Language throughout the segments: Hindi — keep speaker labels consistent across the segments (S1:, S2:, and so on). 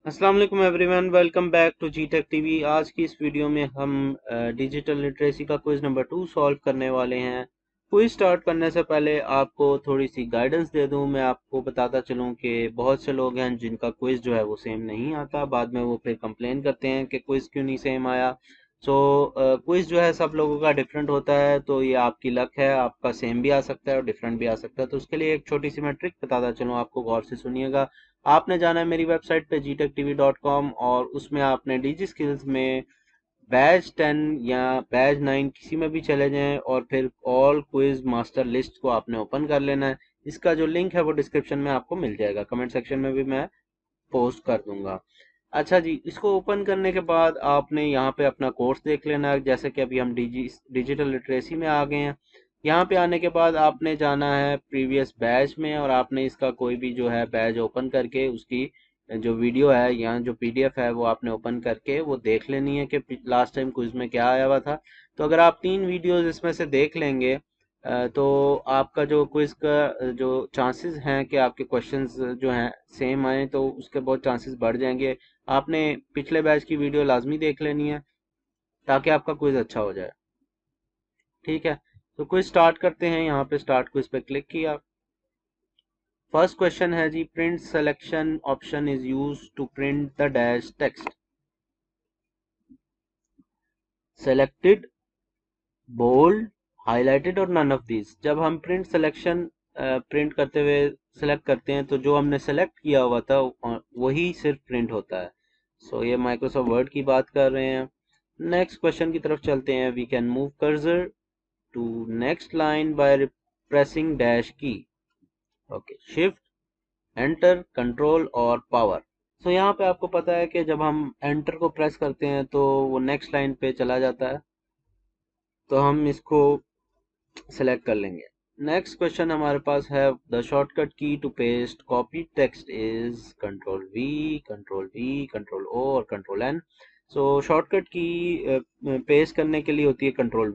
S1: अस्सलाम वालेकुम everyone, welcome back to G tech TV. आज की इस वीडियो में हम डिजिटल लिटरेसी का क्विज नंबर 2 सॉल्व करने वाले हैं। क्विज स्टार्ट करने से पहले आपको थोड़ी सी गाइडेंस दे दूं। मैं आपको बताता चलूं कि बहुत से लोग हैं जिनका क्विज जो है वो सेम नहीं आता, बाद में वो फिर कंप्लेन करते हैं कि क्विज क्यों नहीं सेम आया। सो क्विज जो है सब लोगों का डिफरेंट होता है, तो ये आपकी लक है, आपका सेम भी आ सकता है और डिफरेंट भी आ सकता है। तो उसके लिए एक छोटी सी मैं ट्रिक बताता चलूँ आपको, गौर से सुनिएगा। आपने जाना है मेरी वेबसाइट पे gtech.tv.com और उसमें आपने डिजी स्किल्स में बैच 10 या बैच 9 किसी में भी चले जाएं और फिर ऑल क्विज मास्टर लिस्ट को आपने ओपन कर लेना है। इसका जो लिंक है वो डिस्क्रिप्शन में आपको मिल जाएगा, कमेंट सेक्शन में भी मैं पोस्ट कर दूंगा। अच्छा जी, इसको ओपन करने के बाद आपने यहाँ पे अपना कोर्स देख लेना है। जैसे कि अभी हम डिजिटल लिटरेसी में आ गए हैं। यहाँ पे आने के बाद आपने जाना है प्रीवियस बैच में और आपने इसका कोई भी जो है बैच ओपन करके उसकी जो वीडियो है या जो पीडीएफ है वो आपने ओपन करके वो देख लेनी है कि लास्ट टाइम क्विज में क्या आया हुआ था। तो अगर आप 3 वीडियोज इसमें से देख लेंगे तो आपका जो क्विज का जो चांसेस हैं कि आपके क्वेश्चंस जो हैं सेम आए, तो उसके बहुत चांसेस बढ़ जाएंगे। आपने पिछले बैच की वीडियो लाजमी देख लेनी है ताकि आपका क्विज अच्छा हो जाए। ठीक है, तो क्विज स्टार्ट करते हैं। यहाँ पे स्टार्ट क्विज पे क्लिक किया। फर्स्ट क्वेश्चन है जी, print selection option is use to print the dash text. Selected, bold, highlighted और नन ऑफ दीज। जब हम प्रिंट सिलेक्शन प्रिंट करते हुए सेलेक्ट करते हैं तो जो हमने सेलेक्ट किया हुआ था वही सिर्फ प्रिंट होता है। सो ये माइक्रोसॉफ्ट वर्ड की बात कर रहे हैं। नेक्स्ट क्वेश्चन की तरफ चलते हैं। We can move cursor to next line by pressing dash key. Okay, shift, enter, control और पावर। सो यहाँ पे आपको पता है कि जब हम एंटर को प्रेस करते हैं तो वो नेक्स्ट लाइन पे चला जाता है, तो हम इसको सेलेक्ट कर लेंगे। नेक्स्ट क्वेश्चन हमारे पास है, the shortcut key to paste copy text is control V, control O और control N. So shortcut key paste करने के लिए होती है कंट्रोल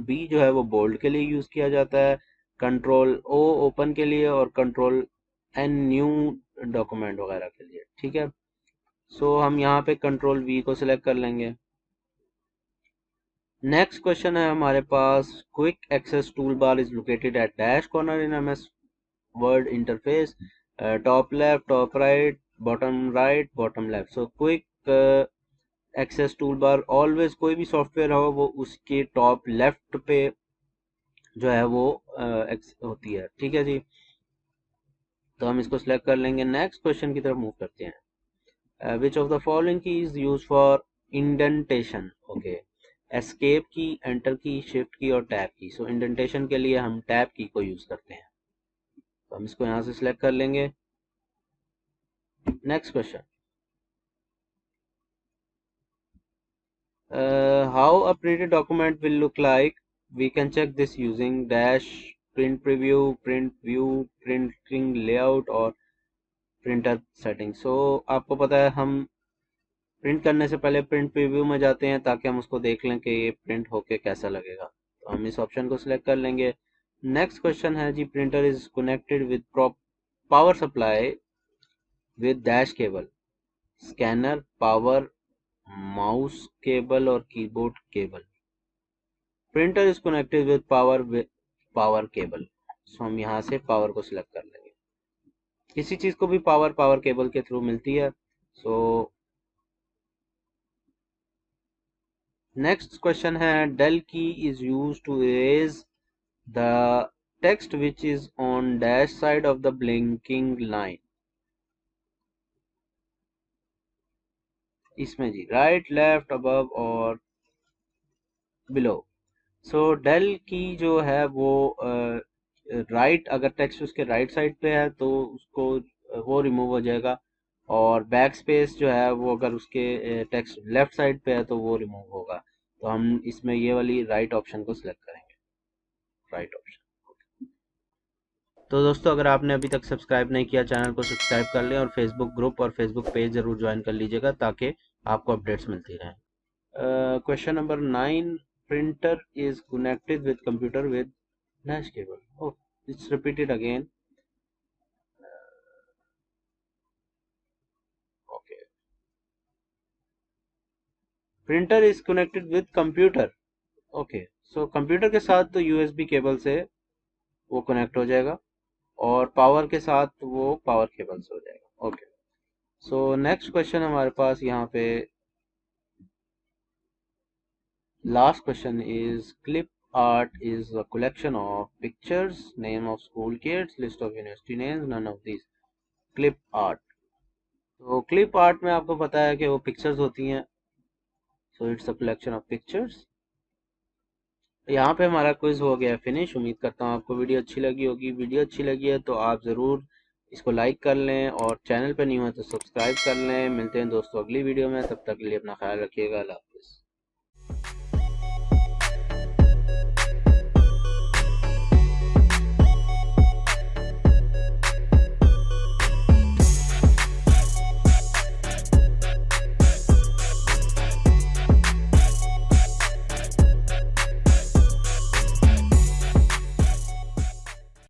S1: बी जो है वो बोल्ड के लिए यूज किया जाता है, कंट्रोल ओ ओपन के लिए और कंट्रोल एन न्यू डॉक्यूमेंट वगैरह के लिए। ठीक है, सो हम यहाँ पे कंट्रोल वी को सिलेक्ट कर लेंगे। नेक्स्ट क्वेश्चन है हमारे पास, quick access tool bar is located at dash corner in MS Word interface, top left, top right, bottom left. So quick access tool bar always कोई भी सॉफ्टवेयर हो वो उसके टॉप लेफ्ट पे जो है वो होती है। ठीक है जी, तो हम इसको सिलेक्ट कर लेंगे। नेक्स्ट क्वेश्चन की तरफ मूव करते हैं। विच ऑफ द फॉलोइंग की is use for indentation. Okay, escape की, एंटर की, शिफ्ट की और टैब की। सो इंडेंटेशन के लिए हम टैब की को यूज करते हैं, तो हम इसको यहाँ से सिलेक्ट कर लेंगे। Next question, how a printed document will look like. We can check this using dash print preview, print view, printing layout और प्रिंटर सेटिंग। सो आपको पता है हम प्रिंट करने से पहले प्रिंट प्रीव्यू में जाते हैं ताकि हम उसको देख लें कि ये प्रिंट होके कैसा लगेगा, तो हम इस ऑप्शन को सिलेक्ट कर लेंगे। नेक्स्ट क्वेश्चन है जी, printer is connected with power supply with dash cable, scanner, power, mouse cable और keyboard cable. Printer is connected with power cable. So हम यहाँ से पावर को सिलेक्ट कर लेंगे। किसी चीज को भी पावर केबल के थ्रू मिलती है। सो नेक्स्ट क्वेश्चन है, Del key is use to erase the text which is on dash side of the blinking line. इसमें जी राइट, लेफ्ट, अबव और बिलो। सो डेल की जो है वो राइट, अगर टेक्स्ट उसके राइट साइड पे है तो उसको वो रिमूव हो जाएगा, और बैक स्पेस जो है वो अगर उसके टेक्स्ट लेफ्ट साइड पे है तो वो रिमूव होगा। तो हम इसमें ये वाली राइट ऑप्शन को सिलेक्ट करेंगे, राइट ऑप्शन। तो दोस्तों, अगर आपने अभी तक सब्सक्राइब नहीं किया, चैनल को सब्सक्राइब कर लें और फेसबुक ग्रुप और फेसबुक पेज जरूर ज्वाइन कर लीजिएगा ताकि आपको अपडेट्स मिलती रहें। Question number 9, printer is connected with computer with dash cable. oh, it's repeated again. Okay, printer is connected with computer. Okay, so computer के साथ तो यूएसबी केबल से वो कनेक्ट हो जाएगा और पावर के साथ वो पावर केबल से हो जाएगा। ओके, सो नेक्स्ट क्वेश्चन हमारे पास यहाँ पे last question is clip art is a collection of pictures, name of school kids, list of university names, none of these। clip art, तो क्लिप आर्ट में आपको पता है कि वो पिक्चर्स होती हैं, so it's a collection of pictures. यहाँ पे हमारा क्विज हो गया फिनिश। उम्मीद करता हूँ आपको वीडियो अच्छी लगी होगी। वीडियो अच्छी लगी है तो आप ज़रूर इसको लाइक कर लें और चैनल पर नहीं हो तो सब्सक्राइब कर लें। मिलते हैं दोस्तों अगली वीडियो में, तब तक के लिए अपना ख्याल रखिएगा।